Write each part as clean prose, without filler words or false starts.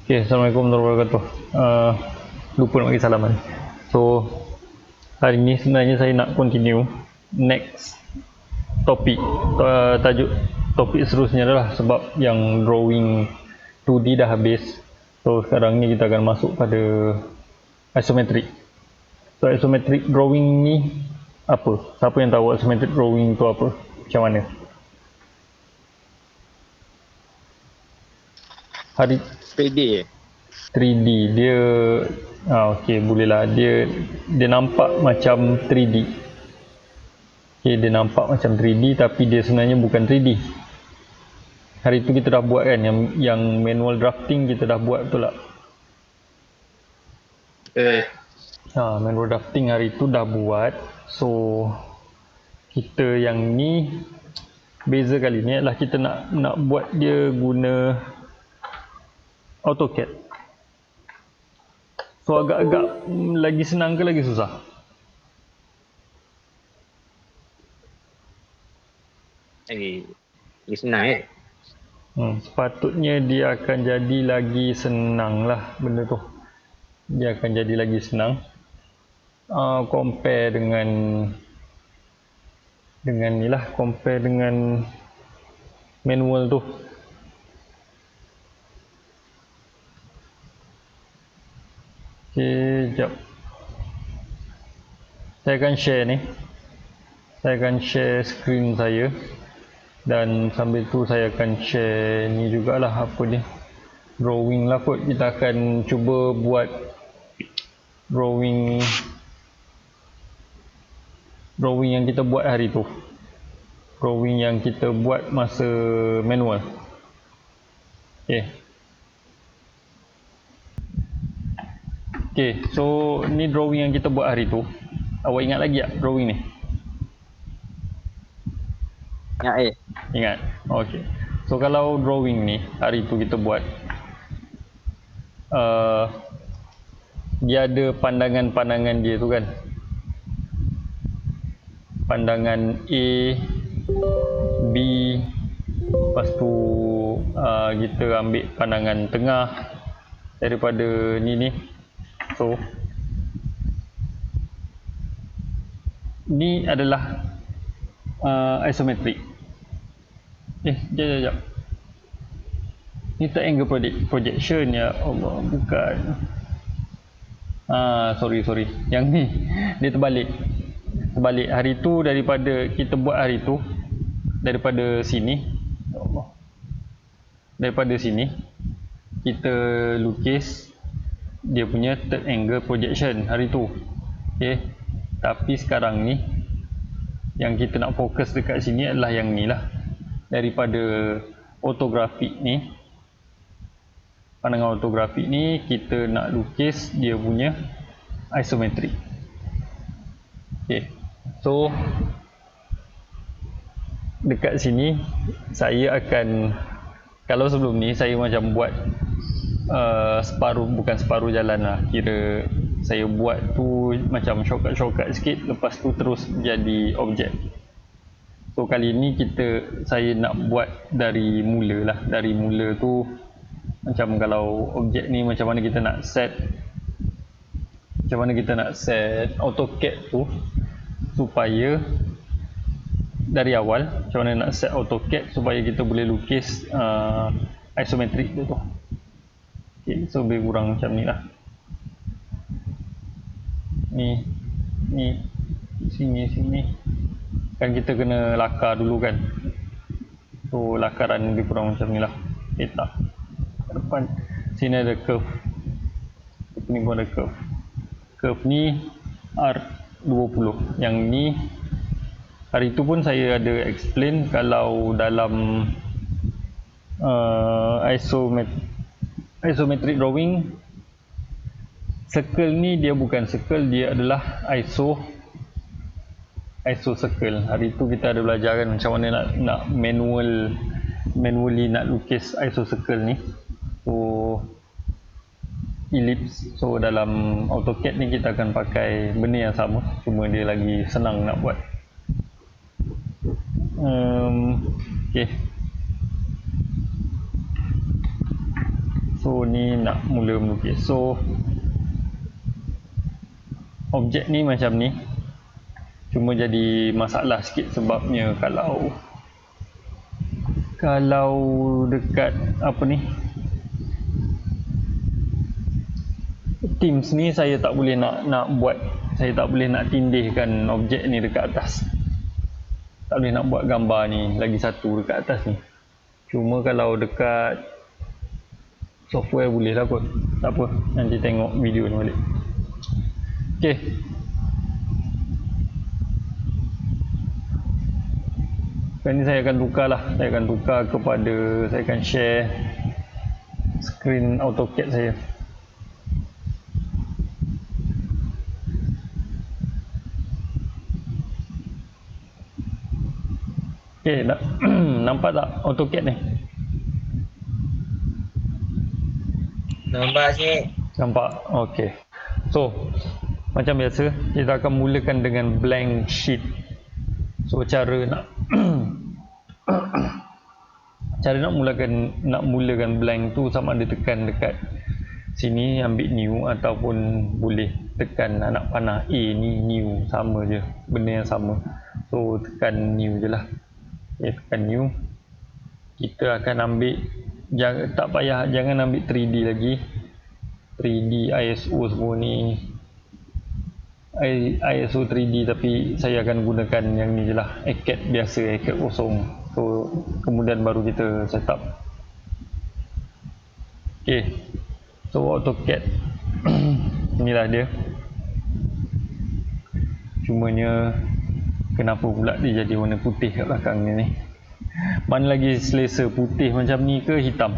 Okay, Assalamualaikum warahmatullahi wabarakatuh. Lupa nak bagi salaman. So, hari ni sebenarnya saya nak continue next topik. Tajuk topik seterusnya adalah sebab yang drawing 2D dah habis. So, sekarang ni kita akan masuk pada isometric. So, isometric drawing ni apa? Siapa yang tahu isometric drawing tu apa? Macam mana? Hari 3D 3D dia okey bolehlah dia nampak macam 3D. Okey, dia nampak macam 3D tapi dia sebenarnya bukan 3D. Hari tu kita dah buat kan yang manual drafting kita dah buat, betul tak? Manual drafting hari tu dah buat. So kita yang ni beza kali ni adalah kita nak buat dia guna AutoCAD. So agak-agak lagi senang ke lagi susah? lagi senang Sepatutnya dia akan jadi lagi senang lah benda tu. Dia akan jadi lagi senang. Compare dengan ni lah, compare dengan manual tu. Okay, sekejap. Saya akan share ni. Saya akan share screen saya. Dan sambil tu saya akan share ni jugalah apa ni. Drawing lah kot. Kita akan cuba buat drawing yang kita buat hari tu. Drawing yang kita buat masa manual. Okay, so ni drawing yang kita buat hari tu. Awak ingat lagi tak drawing ni? Ingat? Okay. So kalau drawing ni hari tu kita buat, dia ada pandangan-pandangan dia tu kan. Pandangan A, B, lepas tu kita ambil pandangan tengah daripada ni. So ni adalah isometric. Sekejap. Ni tak angle projection ya Allah, bukan. Sorry. Yang ni dia terbalik. Hari tu daripada kita buat hari tu, daripada sini, ya Allah. Daripada sini kita lukis dia punya third angle projection hari tu. Okay. Tapi sekarang ni yang kita nak fokus dekat sini adalah yang ni lah. Daripada ortografik ni, pandangan ortografik ni kita nak lukis dia punya isometrik. Okay. So dekat sini saya akan, kalau sebelum ni saya macam buat bukan separuh jalan lah, kira saya buat tu macam shortcut sikit, lepas tu terus jadi objek. So kali ni saya nak buat dari mula lah. Dari mula tu macam kalau objek ni macam mana kita nak set AutoCAD tu supaya dari awal, macam mana nak set AutoCAD supaya kita boleh lukis isometrik tu. Okay, so lebih kurang macam ni lah. Ni sini kan kita kena lakar dulu kan. So lakaran lebih kurang macam ni lah. Tak depan sini ada curve, ni pun ada curve ni R20. Yang ni hari tu pun saya ada explain kalau dalam isometric drawing, circle ni dia bukan circle, dia adalah iso circle. Hari tu kita ada belajar kan macam mana nak manually nak lukis iso circle ni. So ellipse. So dalam AutoCAD ni kita akan pakai benda yang sama, cuma dia lagi senang nak buat. Okay. So So ni nak mula melukis. So objek ni macam ni, cuma jadi masalah sikit sebabnya kalau dekat apa ni, Teams ni saya tak boleh saya tak boleh nak tindihkan objek ni dekat atas. Tak boleh nak buat gambar ni lagi satu dekat atas ni. Cuma kalau dekat software boleh lah kot. Tak apa, nanti tengok video ni balik. Okay. Sekarang ni saya akan tukar lah. Saya akan share screen AutoCAD saya. Okay, nampak tak AutoCAD ni? Nampak cik. Nampak? Okay. So, macam biasa, kita akan mulakan dengan blank sheet. So, cara nak mulakan blank tu sama ada tekan dekat sini ambil new, ataupun boleh tekan anak panah A ni, new, sama je, benda yang sama. So, tekan new je lah. Okay, tekan new. Kita akan ambil, jangan ambil 3D lagi. 3D ISO semua ni, ISO 3D, tapi saya akan gunakan yang ni je lah, ACAD biasa, ACAD kosong. So kemudian baru kita set up. Okay, so AutoCAD inilah dia. Cumanya kenapa pula dia jadi warna putih kat belakang ni? Mana lagi selesa, putih macam ni ke hitam?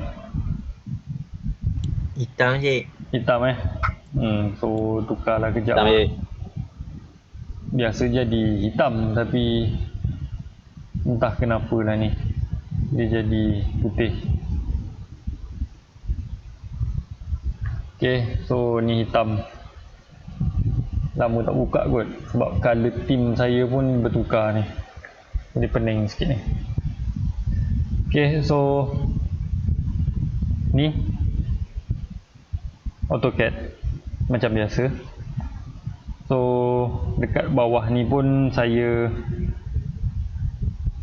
Hitam cik. Hitam so tukarlah kejap. Hitam je. Biasa jadi hitam, tapi entah kenapa lah ni dia jadi putih. Okay, so ni hitam. Lama tak buka kot sebab colour theme saya pun bertukar ni, jadi pening sikit ni. Okay, so ni AutoCAD macam biasa. So dekat bawah ni pun saya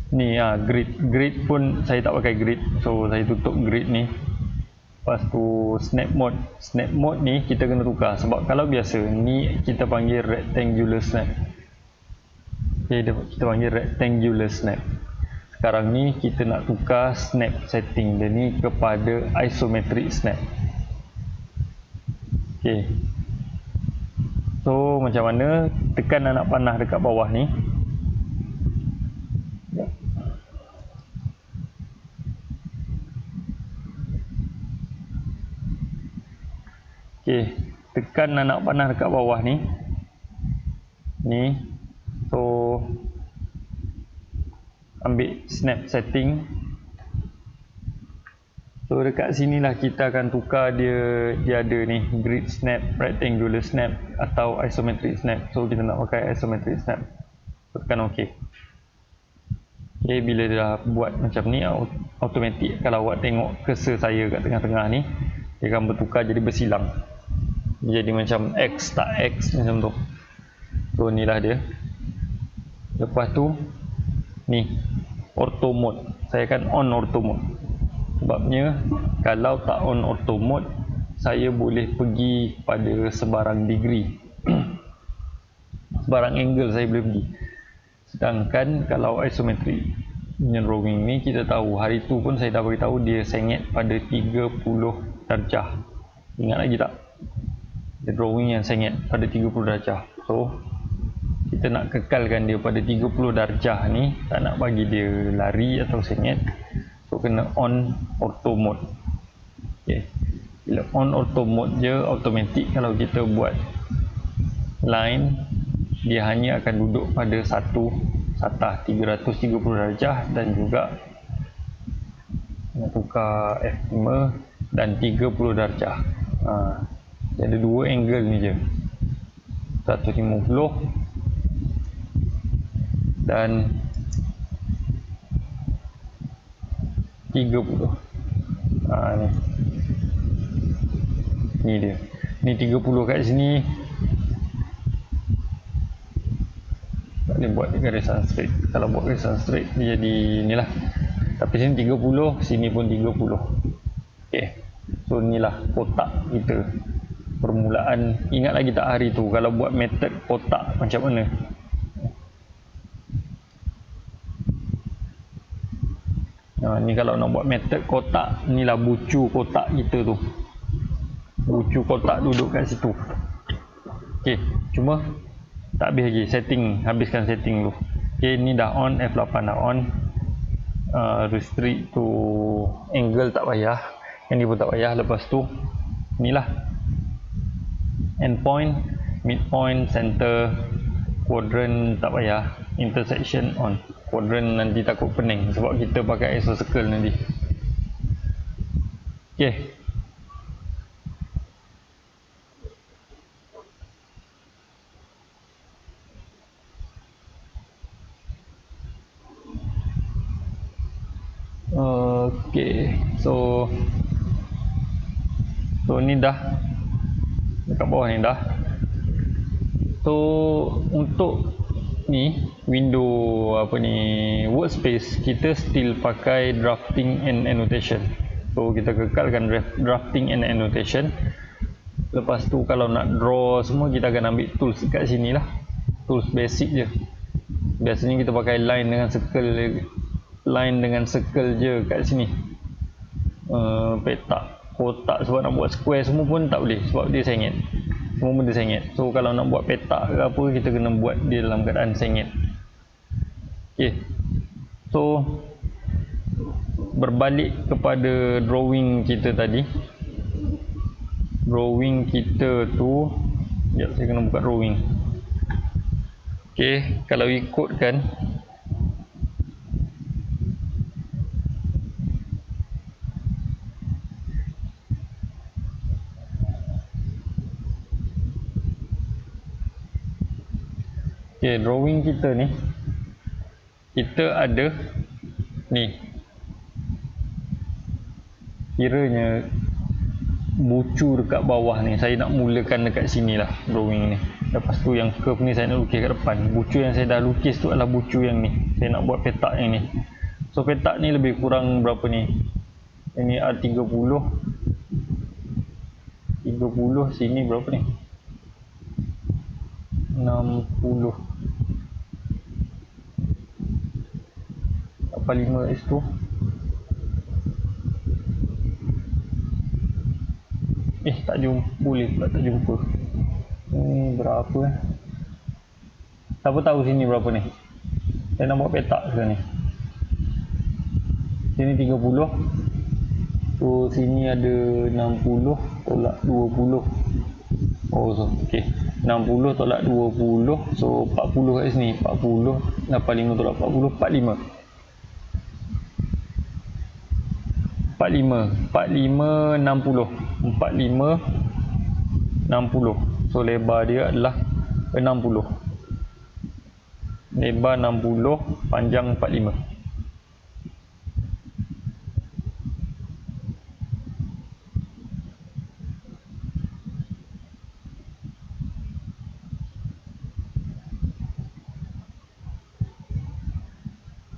ni grid pun saya tak pakai grid, so saya tutup grid ni. Lepas tu snap mode ni kita kena tukar, sebab kalau biasa ni kita panggil rectangular snap. Okay, kita panggil rectangular snap. Sekarang ni kita nak tukar snap setting dia ni kepada isometric snap. Okay, so macam mana? Tekan anak panah dekat bawah ni. Okay, tekan anak panah dekat bawah ni. So ambil snap setting. So dekat sinilah kita akan tukar dia ada ni grid snap, rectangular snap atau isometric snap. So kita nak pakai isometric snap. So tekan OK. Okay, bila dah buat macam ni automatik, kalau awak tengok cursor saya kat tengah-tengah ni, dia akan bertukar jadi bersilang. Jadi macam X tak X macam tu. So inilah dia. Lepas tu ni auto mode. Saya akan on auto mode. Sebabnya kalau tak on auto mode, saya boleh pergi pada sebarang degree. Sebarang angle saya boleh pergi. Sedangkan kalau isometric drawing ni, kita tahu hari tu pun saya dah beritahu dia sengit pada 30 darjah. Ingat lagi tak? Dia drawing yang sengit pada 30 darjah. So kita nak kekalkan dia pada 30 darjah ni, tak nak bagi dia lari atau sengit. So kena on auto mode. Okay. Bila on auto mode je, automatik kalau kita buat line, dia hanya akan duduk pada satu satah 330 darjah, dan juga nak tukar F5 dan 30 darjah. Dia ada dua angle ni je, 150 dan 30. Ni Ni dia. Ni 30 kat sini. Tak boleh buat garisan straight. Kalau buat garisan straight dia jadi ni lah. Tapi sini 30, sini pun 30. Okay. So inilah kotak kita. Permulaan. Ingat lagi tak hari tu kalau buat method kotak macam mana? Ni kalau nak buat method kotak, inilah bucu kotak kita tu. Bucu kotak duduk kat situ. Okay, cuma tak habis lagi setting, habiskan setting dulu. Okay, ni dah on, F8 dah on. Restrict to angle tak payah, yang ni pun tak payah. Lepas tu inilah endpoint, midpoint, center, quadrant tak payah, intersection on. Quadrant nanti takut pening sebab kita pakai ISO circle nanti. Okay. Okay, so ni dah dekat bawah ni dah. So untuk ni window apa ni workspace, kita still pakai drafting and annotation. So kita kekalkan drafting and annotation. Lepas tu kalau nak draw semua, kita akan ambil tools kat sini lah, tools basic je. Biasanya kita pakai line dengan circle je kat sini. Petak, kotak, sebab nak buat square semua pun tak boleh sebab dia sengit. Semua benda sengit. So kalau nak buat petak ke apa, kita kena buat dia dalam keadaan sengit. Okay. So berbalik kepada drawing kita tadi. Drawing kita tu, sekejap saya kena buka drawing. Okay, kalau ikutkan okay, drawing kita ni, kita ada ni, kiranya bucu dekat bawah ni, saya nak mulakan dekat sini lah drawing ni. Lepas tu yang curve ni saya nak lukis kat depan. Bucu yang saya dah lukis tu adalah bucu yang ni. Saya nak buat petak yang ni. So petak ni lebih kurang berapa ni? Ini R30, 30, sini berapa ni? 60, 45 is tu. Tak jumpa, boleh pula tak jumpa. Ni berapa Siapa tahu sini berapa ni? Saya nak buat petak sekarang ni. Sini 30. So sini ada 60 tolak 20. Oh, so okey. 60 tolak 20. So 40 kat sini. 40, 85 tolak 40, 45. 45, 60. 45, 60. So lebar dia adalah 60. Lebar 60, panjang 45.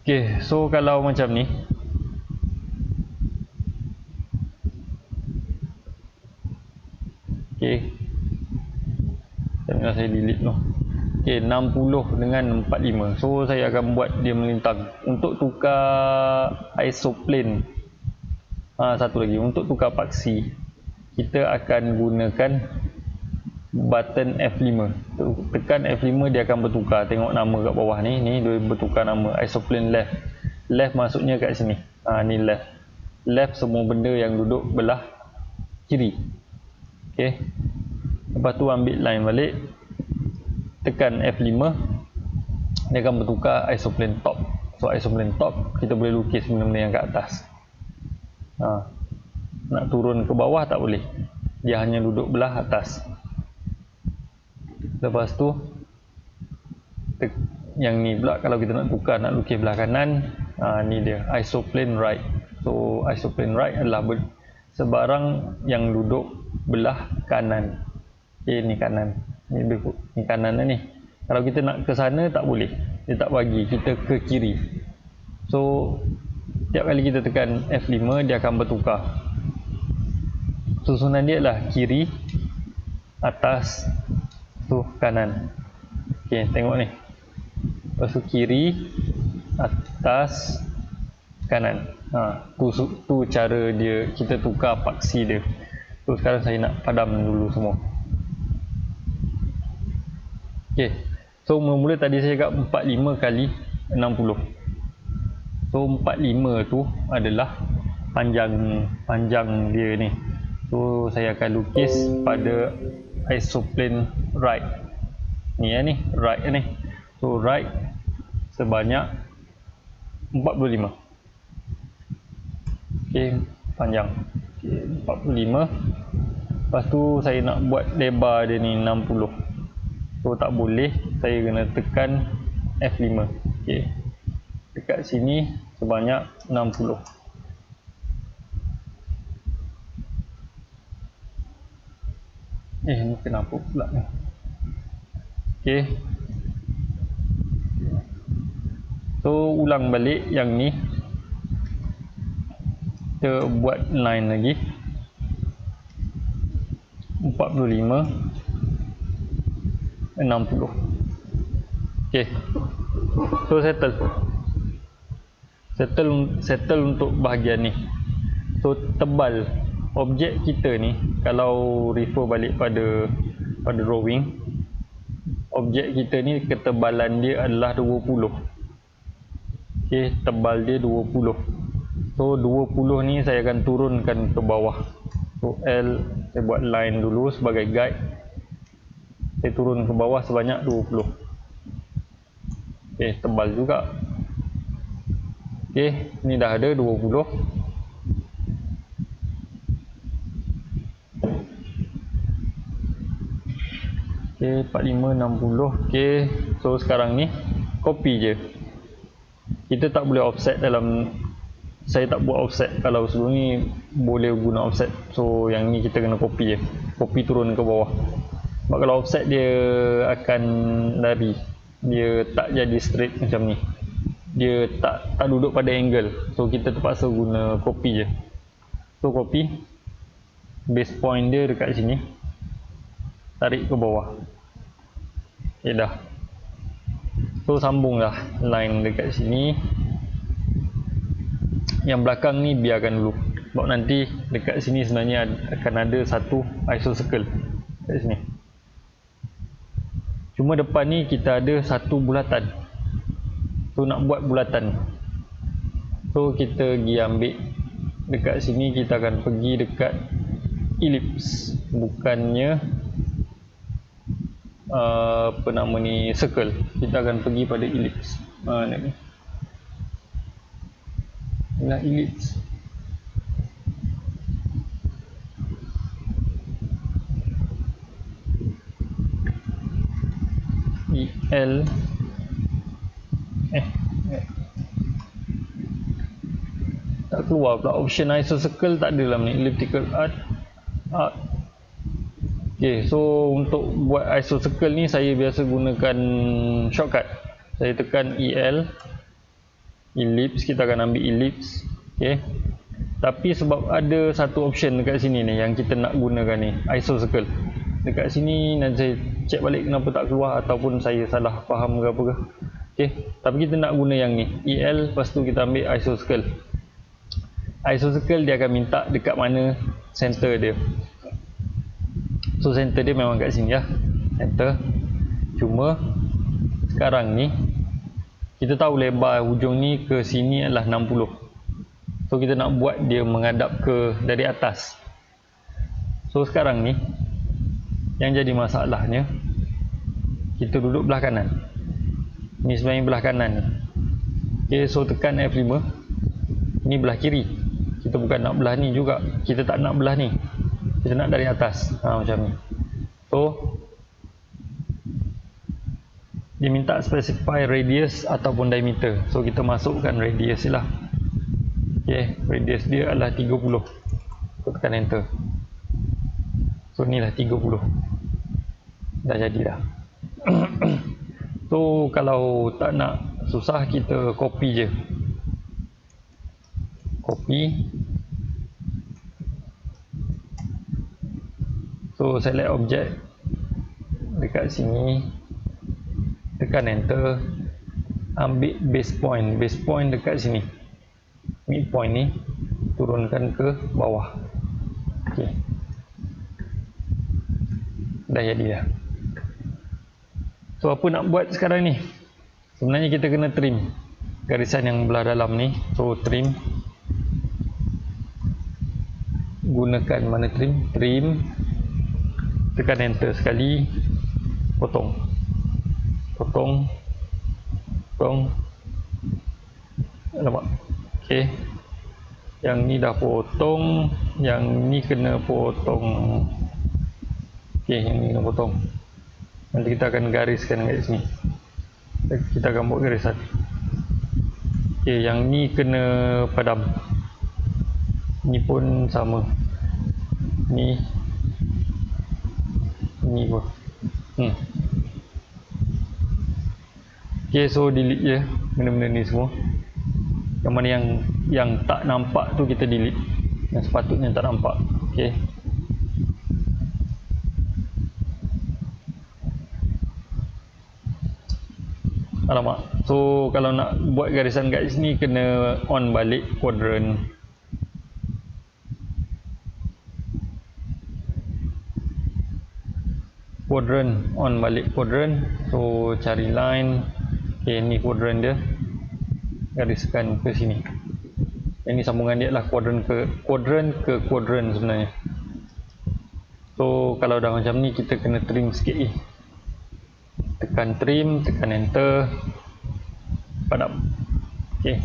Okay, so kalau macam ni, okay, saya delete noh. Okay, 60 dengan 45. So saya akan buat dia melintang. Untuk tukar isoplane, satu lagi, untuk tukar paksi, kita akan gunakan button F5. Tekan F5 dia akan bertukar. Tengok nama kat bawah ni, dia bertukar nama. Isoplane left. Left maksudnya kat sini. Ni left. Left semua benda yang duduk belah kiri. Okay. Lepas tu ambil line balik. Tekan F5. Dia akan bertukar isoplane top. So isoplane top, kita boleh lukis benda-benda yang kat atas. Nak turun ke bawah tak boleh. Dia hanya duduk belah atas. Lepas tu yang ni pula, kalau kita nak tukar, nak lukis belah kanan, ni dia isoplane right. So isoplane right adalah sebarang yang duduk belah kanan. Okay, ni kanan. Ni kanan ni. Kalau kita nak ke sana tak boleh. Dia tak bagi kita ke kiri. So setiap kali kita tekan F5 dia akan bertukar. Susunan dia lah kiri, atas, tu kanan. Okey, tengok ni. Lepas tu kiri, atas, kanan. Tu cara dia kita tukar paksi dia. So sekarang saya nak padam dulu semua. Okey. So mula-mula tadi saya cakap 45 kali 60. So 45 tu adalah panjang dia ni. So saya akan lukis pada isoplane right. Ni right ni. So right sebanyak 45. Okey, panjang. Okey, 45. Lepas tu saya nak buat lebar dia ni 60. So tak boleh, saya kena tekan F5. Okey. Dekat sini sebanyak 60. Ni kenapa pula ni? Okey. So ulang balik yang ni. Kita buat line lagi. 45 60. Okey. So settle untuk bahagian ni. So tebal objek kita ni, kalau refer balik pada drawing, objek kita ni ketebalan dia adalah 20. Okey, tebal dia 20. So 20 ni saya akan turunkan ke bawah. So L, saya buat line dulu sebagai guide. Saya turun ke bawah sebanyak 20. Okey, tebal juga. Okey, ni dah ada 20. Okey, 45 60. Okey, so sekarang ni copy je. Kita tak boleh offset dalam, saya tak buat offset. Kalau sebelum ni boleh guna offset. So yang ni kita kena copy je. Copy turun ke bawah. Sebab kalau offset dia akan lari. Dia tak jadi straight macam ni. Dia tak duduk pada angle. So kita terpaksa guna copy je. So copy. Base point dia dekat sini. Tarik ke bawah. Okay dah. So sambunglah line dekat sini. Yang belakang ni biarkan dulu. Sebab nanti dekat sini sebenarnya akan ada satu isocircle dekat sini. Cuma depan ni kita ada satu bulatan. So nak buat bulatan. So kita pergi ambil dekat sini, kita akan pergi dekat ellipse. Bukannya apa nama ni, circle. Kita akan pergi pada ellipse. Ni. Inilah ellipse. EL tak keluar pula option isocircle, tak ada dalam ni. Elliptical art. Ok, so untuk buat isocircle ni saya biasa gunakan shortcut. Saya tekan EL, ellipse, kita akan ambil ellipse. Ok, tapi sebab ada satu option dekat sini ni yang kita nak gunakan ni, isocircle. Dekat sini nanti saya check balik kenapa tak keluar, ataupun saya salah faham ke apa ke. Ok, tapi kita nak guna yang ni, EL, lepas tu kita ambil isocircle. Isocircle dia akan minta dekat mana center dia. So center dia memang kat sini lah, center. Cuma sekarang ni kita tahu lebar hujung ni ke sini adalah 60. So kita nak buat dia menghadap ke dari atas. So sekarang ni yang jadi masalahnya, kita duduk belah kanan. Ni sebenarnya belah kanan ni. Okay, so tekan F5. Ni belah kiri. Kita bukan nak belah ni juga. Kita tak nak belah ni. Kita nak dari atas. Macam ni. So dia minta specify radius ataupun diameter. So kita masukkan radius je lah. Okay, radius dia adalah 30. Aku tekan enter. So ni lah 30. Dah jadi dah. So kalau tak nak susah, kita copy je. Copy. So select objek dekat sini, tekan enter, ambil base point. Base point dekat sini, midpoint ni turunkan ke bawah. Ok, dah jadi dah. So apa nak buat sekarang ni? Sebenarnya kita kena trim garisan yang belah dalam ni. So trim, gunakan mana trim, trim, tekan enter sekali, potong, potong, potong. Nampak? Ok, yang ni dah potong, yang ni kena potong. Ok, yang ni kena potong. Nanti kita akan gariskan kat sini. Kita akan buat garisan. Ok, yang ni kena padam. Ni pun sama. Ni pun. Ok, so delete je benda-benda ni semua. Yang mana yang tak nampak tu kita delete. Yang sepatutnya tak nampak. Ok. Alamak. So kalau nak buat garisan kat sini, kena on balik quadrant. Quadrant, on balik quadrant. So cari line. Ok, ni quadrant dia. Gariskan ke sini. Ini sambungan dia lah, quadrant ke quadrant sebenarnya. So kalau dah macam ni, kita kena trim sikit ni. Tekan trim, tekan enter, padam. Ok.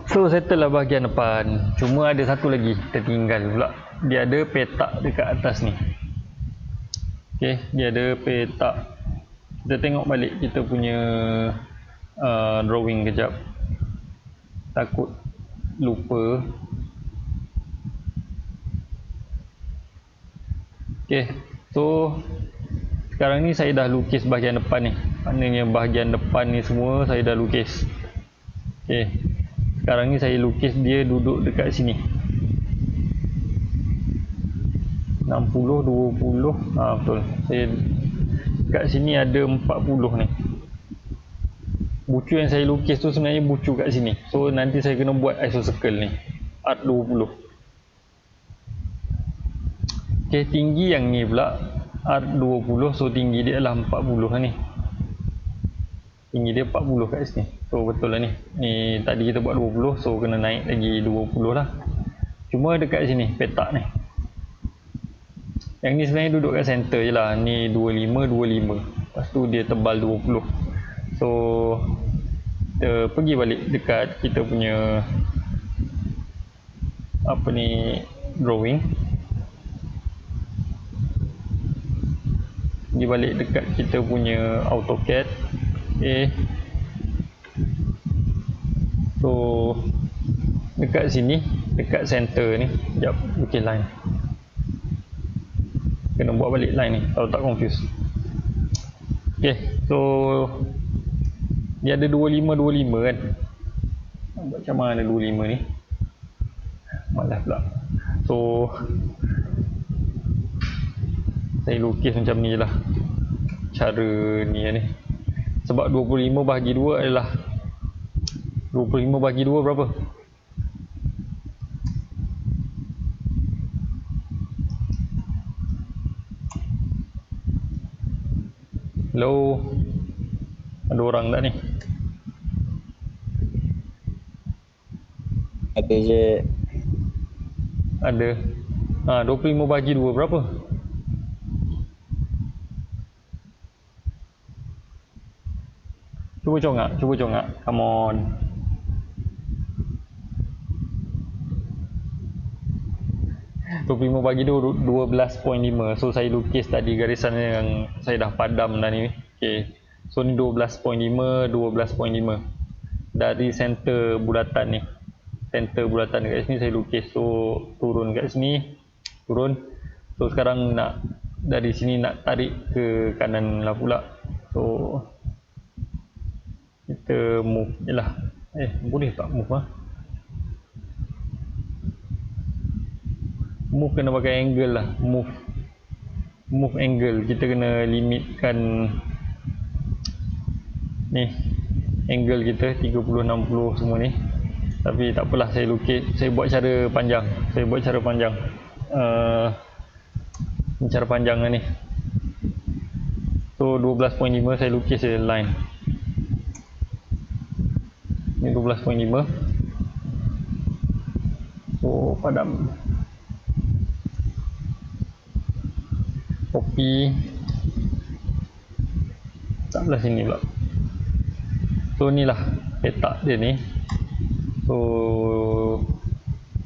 So settle lah bahagian depan. Cuma ada satu lagi tertinggal pula. Dia ada petak dekat atas ni. Ok, dia ada petak. Kita tengok balik kita punya drawing kejap. Takut lupa. Ok, so sekarang ni saya dah lukis bahagian depan ni. Maknanya bahagian depan ni semua saya dah lukis. Ok, sekarang ni saya lukis dia duduk dekat sini. 60, 20. Betul. Saya kat sini ada 40 ni. Bucu yang saya lukis tu sebenarnya bucu kat sini. So nanti saya kena buat isocircle ni. Art 20. Ok, tinggi yang ni pula art 20. So tinggi dia adalah 40 lah ni. Tinggi dia 40 kat sini. So betul lah ni. Ni tadi kita buat 20. So kena naik lagi 20 lah. Cuma dekat sini petak ni. Yang ni sebenarnya duduk kat center je lah. Ni 25, 25. Lepas tu dia tebal 20. So kita pergi balik dekat kita punya apa ni, drawing. Pergi balik dekat kita punya AutoCAD. Okay. So dekat sini, dekat center ni, sekejap lukis line. Kena buat balik line ni kalau tak confuse. Ok, so dia ada 25-25 kan. Macam mana 25 ni? Malas pula. So saya lukis macam ni je lah cara ni ni. Sebab 25 bahagi 2 adalah 25 bahagi 2 berapa? Hello, ada orang tak ni? Ada je. Ada. 25 bahagi 2 berapa? Cuba congak, come on. Bagi 12.5. So saya lukis tadi garisan yang saya dah padam dah ni. Okay. So ni 12.5, 12.5. dari center bulatan ni. Center bulatan dekat sini saya lukis. So turun kat sini, turun. So sekarang nak dari sini nak tarik ke kanan lah pula. So kita move je lah. Boleh tak move lah? Move kena pakai angle lah. Move angle. Kita kena limitkan ni angle kita 30, 60 semua ni. Tapi tak apalah, saya buat cara panjang. Cara panjang lah ni. So 12.5 saya lukis je line. Ni 12.5. So padam. Copy. Tak belah sini pula. So ni lah petak dia ni. So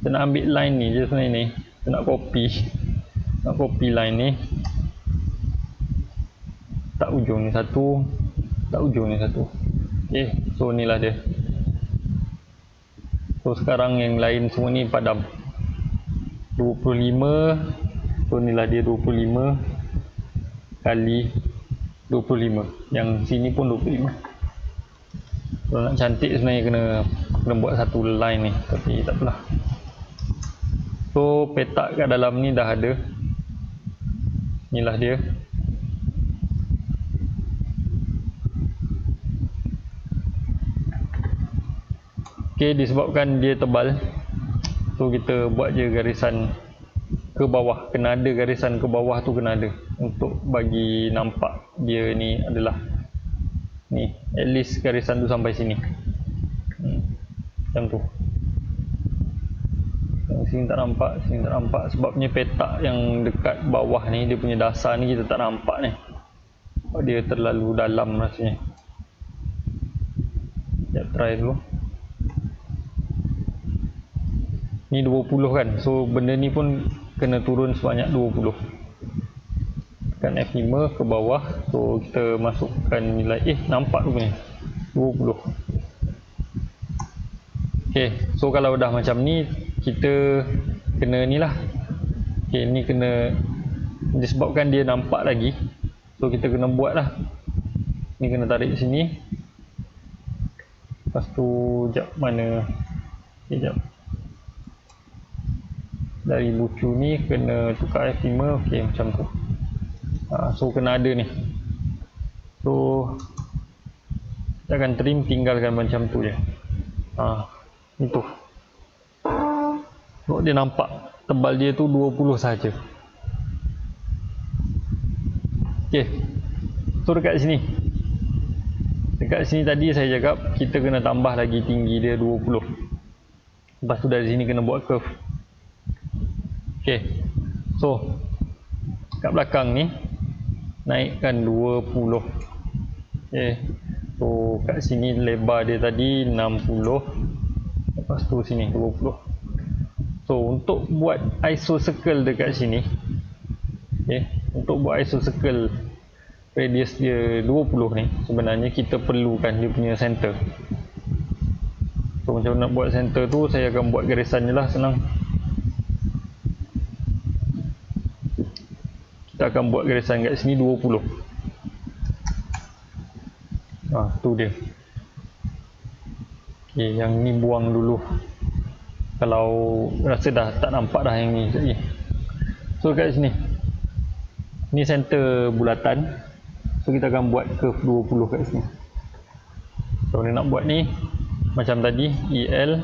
kita nak ambil line ni je sebenarnya ni. Kita nak copy line ni. Tak ujung ni satu, tak ujung ni satu. Okay, so ni lah dia. So sekarang yang lain semua ni padam. 25. So ni lah dia 25 kali 25. Yang sini pun 25. Kalau nak cantik sebenarnya kena buat satu line ni, tapi tak apalah. So petak kat dalam ni dah ada. Inilah dia. Okay, disebabkan dia tebal, so kita buat je garisan ke bawah. Kena ada garisan ke bawah tu, kena ada untuk bagi nampak dia ni adalah ni, at least garisan tu sampai sini. Macam tu. Sini tak nampak sebabnya petak yang dekat bawah ni, dia punya dasar ni kita tak nampak ni. Sebab dia terlalu dalam rasanya. Sekejap try dulu. Ni 20 kan, so benda ni pun kena turun sebanyak 20. Tekan F5 ke bawah, so kita masukkan nilai, nampak rupanya 20. Okay, so kalau dah macam ni, kita kena ni lah. Okay, ni kena, disebabkan dia nampak lagi, so kita kena buat lah. Ni kena tarik sini. Lepas tu, jap mana, jap. Dari lucu ni kena tukar F5. ok, macam tu. So kena ada ni. So kita akan trim, tinggalkan macam tu je. Itu. So dia nampak tebal dia tu 20 saja. ok, so dekat sini tadi saya cakap kita kena tambah lagi tinggi dia 20. Lepas tu dari sini kena buat curve. ok, so kat belakang ni naikkan 20. ok, so kat sini lebar dia tadi 60. Lepas tu sini 20. So untuk buat isocircle dekat sini, untuk buat isocircle radius dia 20 ni, sebenarnya kita perlukan dia punya center. So macam nak buat center tu, saya akan buat garisan je lah, senang. Kita akan buat garisan kat sini 20. Tu dia. ok, yang ni buang dulu. Kalau rasa dah tak nampak dah yang ni. So kat sini, ni center bulatan. So kita akan buat curve 20 kat sini. So ni nak buat ni macam tadi, EL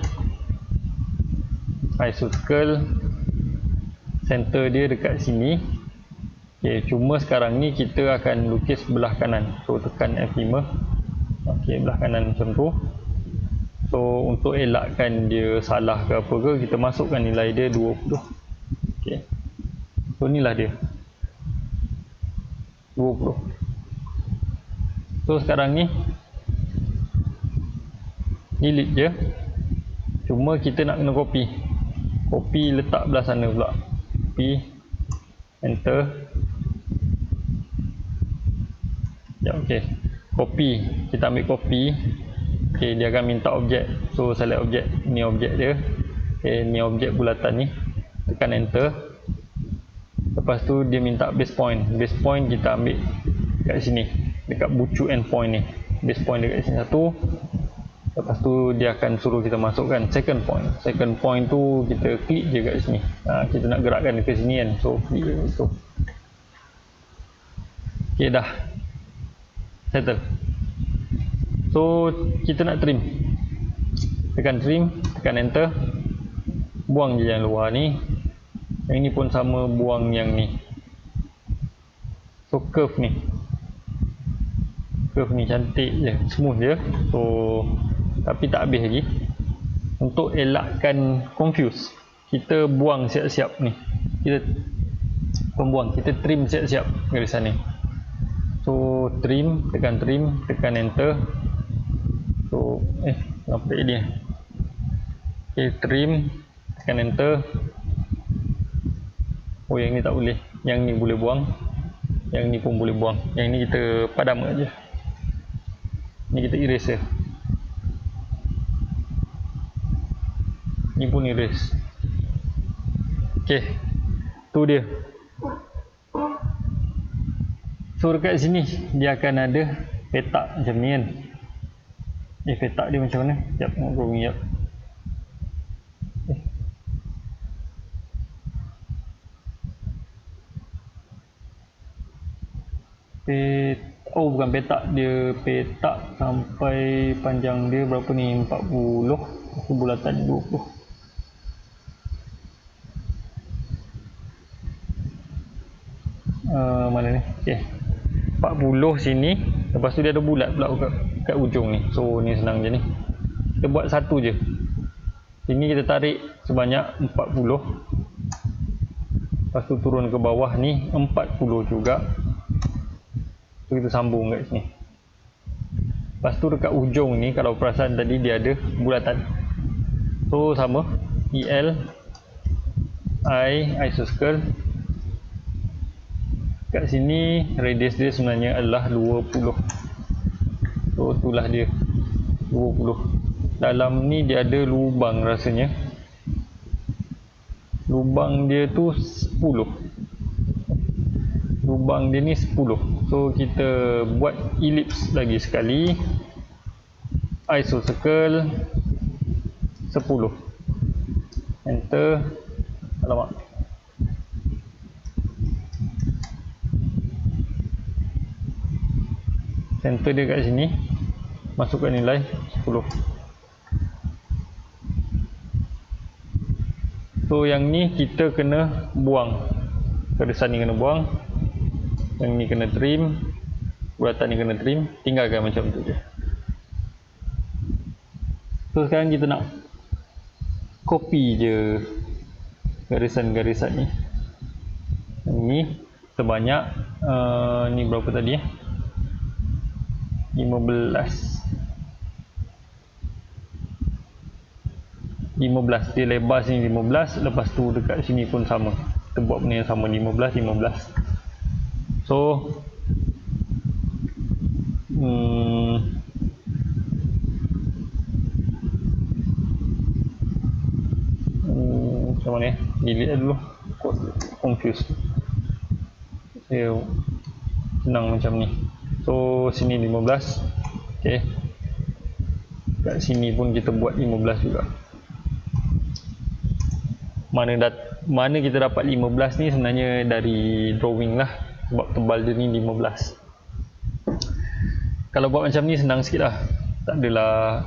isocircle, center dia dekat sini. ok, cuma sekarang ni kita akan lukis belah kanan. So tekan F5. ok, belah kanan macam tu. So untuk elakkan dia salah ke apa ke, kita masukkan nilai dia 20. ok, so inilah dia 20. So sekarang ni delete je, cuma kita nak kena copy letak belah sana pula. Copy, enter. ya, ok, copy, kita ambil copy, Okay, dia akan minta objek. So select objek, ni objek dia. Okay, ni objek bulatan ni. Tekan enter. Lepas tu dia minta base point. Base point kita ambil kat sini, dekat bucu endpoint ni. Base point dekat sini satu. Lepas tu dia akan suruh kita masukkan second point. Second point tu kita klik je kat sini. Kita nak gerakkan ke sini kan. So klik je kat situ. Okay, dah settle. So kita nak trim. Tekan trim, tekan enter. Buang je yang luar ni. Yang ni pun sama, buang yang ni. So curve ni. Curve ni cantik je, smooth je. So tapi tak habis lagi. Untuk elakkan confuse, kita buang siap-siap ni. Kita trim siap-siap garisan ni. So trim, tekan enter. So kenapa dia? Okay, trim, tekan enter. Oh, yang ni tak boleh. Yang ni boleh buang. Yang ni pun boleh buang. Yang ni kita padam aja. Ni kita erase je. Ni pun erase. Okay, tu dia. So dekat sini dia akan ada petak macam ni kan. Petak dia macam mana? Sekejap, nak drawing sekejap. Oh, bukan petak, dia petak sampai panjang dia berapa ni, 40, bulatan 20. Mana ni? Okay, 40 sini. Lepas tu dia ada bulat pula kat ujung ni. So ni senang je ni. Kita buat satu je. Sini kita tarik sebanyak 40. Lepas tu turun ke bawah ni 40 juga. So kita sambung kat sini. Lepas tu dekat ujung ni, kalau perasan tadi dia ada bulatan. So sama, EL isocircle. Kat sini radius dia sebenarnya adalah 20. So itulah dia 20. Dalam ni dia ada lubang rasanya. Lubang dia tu 10. Lubang dia ni 10. So kita buat ellipse lagi sekali. Isocircle 10. Enter. Alamak. Center dia kat sini. Masukkan nilai 10. So yang ni kita kena buang. Garisan ni kena buang. Yang ni kena trim. Bulatan ni kena trim. Tinggalkan macam tu je. So sekarang kita nak copy je garisan-garisan ni. Yang ni sebanyak ni berapa tadi 15. Dia lebar sini 15. Lepas tu dekat sini pun sama. Kita buat benda yang sama, 15. So macam mana delete dulu, confused. Senang macam ni. So sini 15. Okay, kat sini pun kita buat 15 juga. Mana kita dapat 15 ni sebenarnya dari drawing lah, sebab tebal dia ni 15. Kalau buat macam ni senang sikit lah. Tak adalah,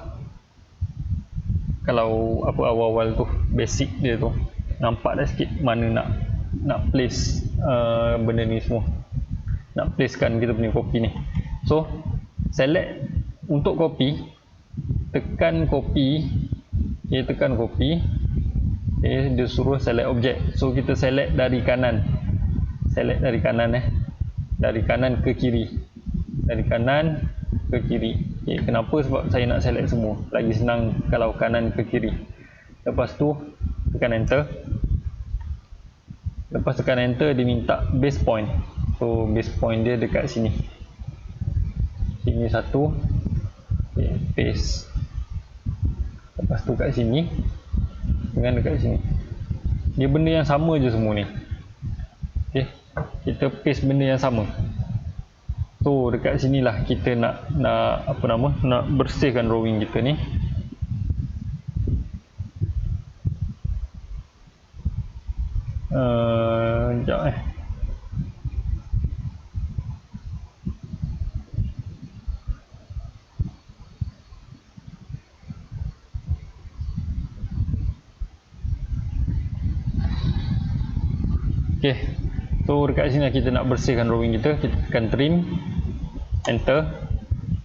kalau apa awal-awal tu basic dia tu nampak dah sikit mana nak place benda ni semua, nak placekan kita punya copy ni. So select untuk copy, tekan copy. Tekan copy. Dia suruh select objek. So kita select dari kanan. Dari kanan ke kiri. Dari kanan ke kiri. Kenapa? Sebab saya nak select semua. Lagi senang kalau kanan ke kiri. Lepas tu tekan enter. Lepas tekan enter dia minta base point. So base point dia dekat sini. Sini satu. Paste. Lepas tu kat sini dengan dekat sini. Dia benda yang sama je semua ni. Okey, kita paste benda yang sama. So dekat sinilah kita nak nak bersihkan drawing kita ni. Sekejap Okay, so dekat sini kita nak bersihkan drawing kita. Kita tekan trim, enter.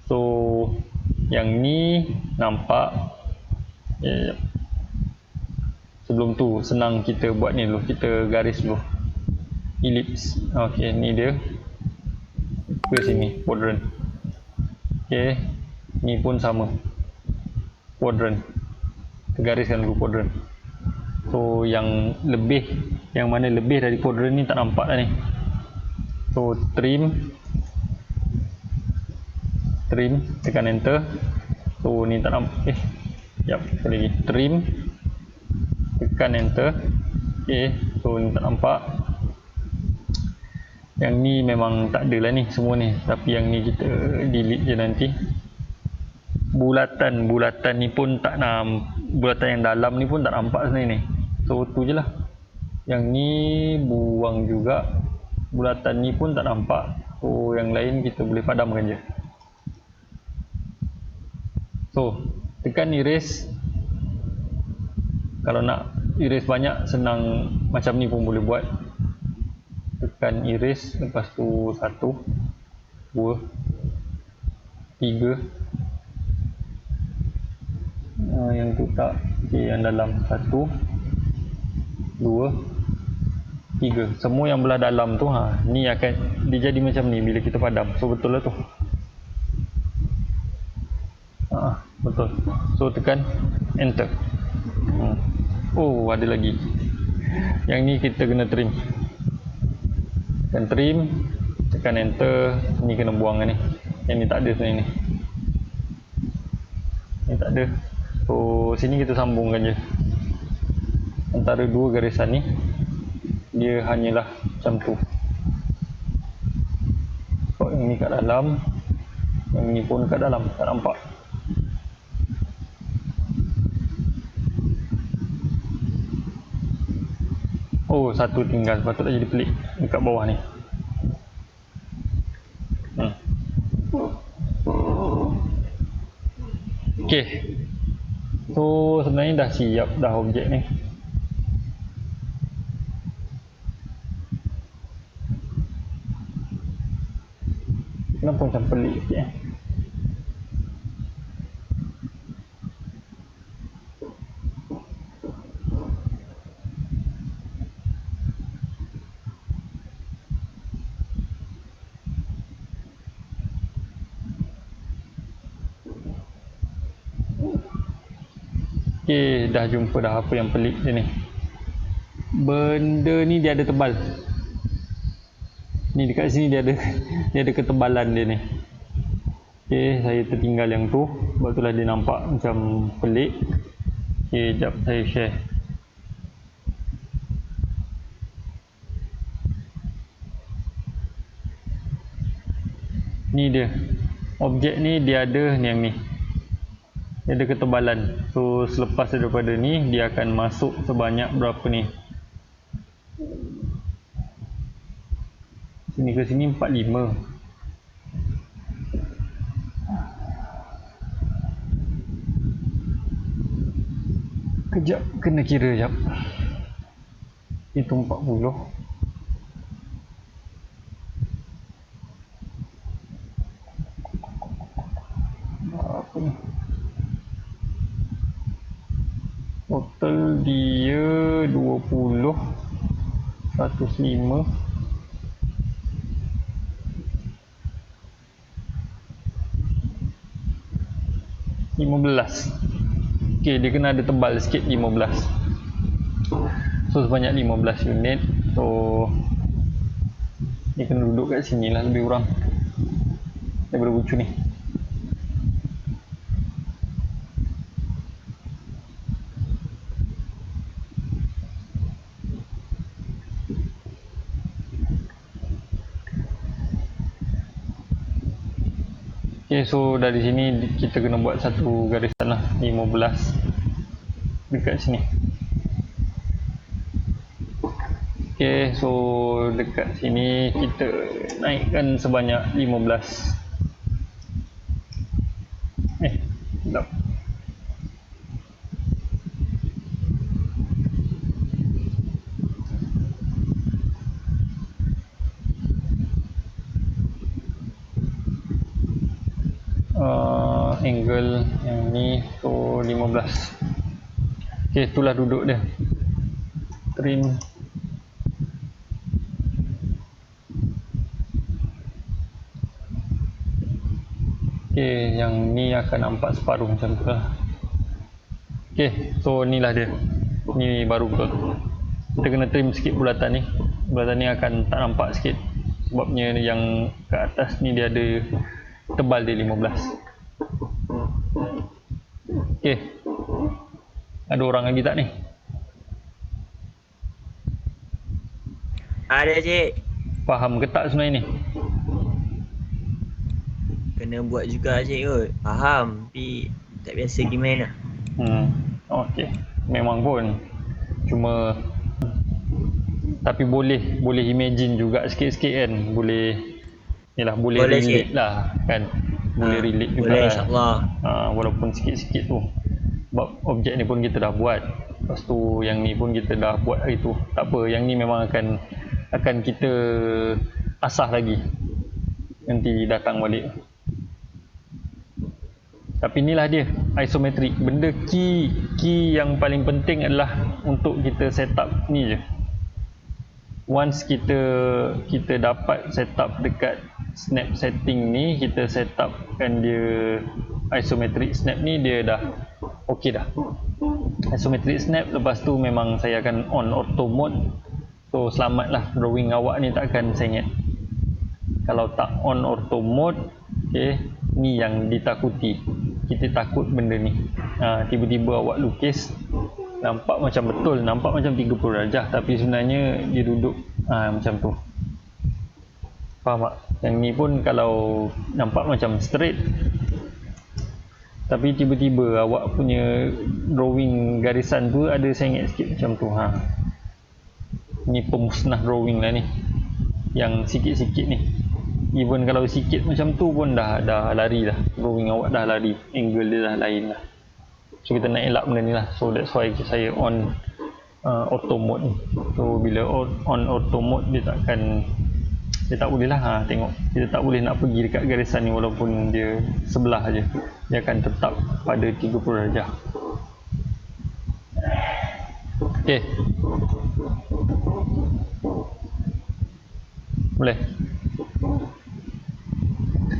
So yang ni nampak. Sebelum tu senang kita buat ni dulu, kita garis dulu ellipse. Okay, ni dia ke sini quadrant. Okay, ni pun sama quadrant, kita gariskan dulu quadrant. So yang mana lebih dari quadrant ni tak nampak dah ni. So trim, tekan enter. So ni tak nampak. Sekali lagi trim, tekan enter. So ni tak nampak. Yang ni memang tak ada lah ni semua ni, tapi yang ni kita delete je nanti. Bulatan ni pun tak nampak, bulatan yang dalam ni pun tak nampak sebenarnya ni. So tu je lah. Yang ni buang juga, bulatan ni pun tak nampak. So yang lain kita boleh padamkan je. So tekan erase. Kalau nak erase banyak, senang macam ni pun boleh buat. Tekan erase, lepas tu 1 2 3. Yang tu tak. Okay, yang dalam 1 2 3. Semua yang belah dalam tu ni akan dia jadi macam ni bila kita padam. So betul lah tu. Betul. So tekan enter. Oh, ada lagi. Yang ni kita kena trim. Tekan trim, tekan enter. Ni kena buang ni. Yang ni tak ada sebenarnya ni. Ni tak ada. So sini kita sambungkan je. Antara dua garisan ni dia hanyalah macam tu. So yang ni kat dalam, yang ni pun kat dalam, tak nampak. Oh, satu tinggal, patutlah jadi pelik dekat bawah ni. Okay, so sebenarnya dah siap dah objek ni. Kenapa macam pelik sikit Okay, dah jumpa dah apa yang pelik dia ni. Benda ni dia ada tebal. Ni dekat sini dia ada ketebalan dia ni. Okay, saya tertinggal yang tu. Sebab itulah dia nampak macam pelik. Okay, sekejap saya share. Ni dia. Objek ni dia ada ni yang ni. Dia ada ketebalan. So selepas daripada ni dia akan masuk sebanyak berapa ni? Sini ke sini 45. Kejap, kena kira jap. Itu 40. Apa ni? Total dia 20, 105, 15. Okay, dia kena ada tebal sikit 15. So sebanyak 15 unit. So dia kena duduk kat sini lah lebih kurang daripada bucu ni. Okay, so dari sini kita kena buat satu garisan lah, 15 dekat sini. Okay, so dekat sini kita naikkan sebanyak 15. Sekejap. Angle yang ni, so 15. Okay, itulah duduk dia. Trim. Okay, yang ni akan nampak separuh macam tu lah. Okay, so ni lah dia. Ni baru betul. Kita kena trim sikit bulatan ni. Bulatan ni akan tak nampak sikit. Sebabnya yang ke atas ni dia ada tebal dia 15. Okay, ada orang lagi tak ni? Ada cik. Faham ke tak sebenarnya ni? Kena buat juga cik kot. Faham. Tapi tak biasa gimana. Okay, memang pun. Cuma tapi boleh imagine juga sikit-sikit kan. Boleh relate cik. lah kan. Boleh relate juga boleh, lah. insyaAllah. Walaupun sikit-sikit tu. Sebab objek ni pun kita dah buat. Lepas tu yang ni pun kita dah buat hari tu. Tak apa, yang ni memang akan kita asah lagi nanti datang balik. Tapi inilah dia isometrik. Benda key yang paling penting adalah untuk kita set up ni je. Once kita dapat set up dekat snap setting ni, kita set upkan dia isometric snap ni, dia dah okey dah. Isometric snap, lepas tu memang saya akan on auto mode. So selamatlah, drawing awak ni takkan sengit. Kalau tak on auto mode, okay, ni yang ditakuti. Kita takut benda ni. Tiba-tiba awak lukis nampak macam betul, nampak macam 30 darjah, tapi sebenarnya dia duduk macam tu. Faham tak? Yang ni pun kalau nampak macam straight, tapi tiba-tiba awak punya drawing garisan tu ada sengit sikit macam tu. Ni pemusnah drawing lah ni. Yang sikit-sikit ni. Even kalau sikit macam tu pun dah lari dah. Drawing awak dah lari. Angle dia dah lain lah. So kita nak elak benda ni lah. So that's why saya on auto mode ni. So bila on auto mode dia tak boleh lah tengok. Kita tak boleh nak pergi dekat garisan ni walaupun dia sebelah je. Dia akan tetap pada 30 darjah. Okay. Boleh.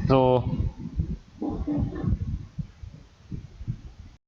So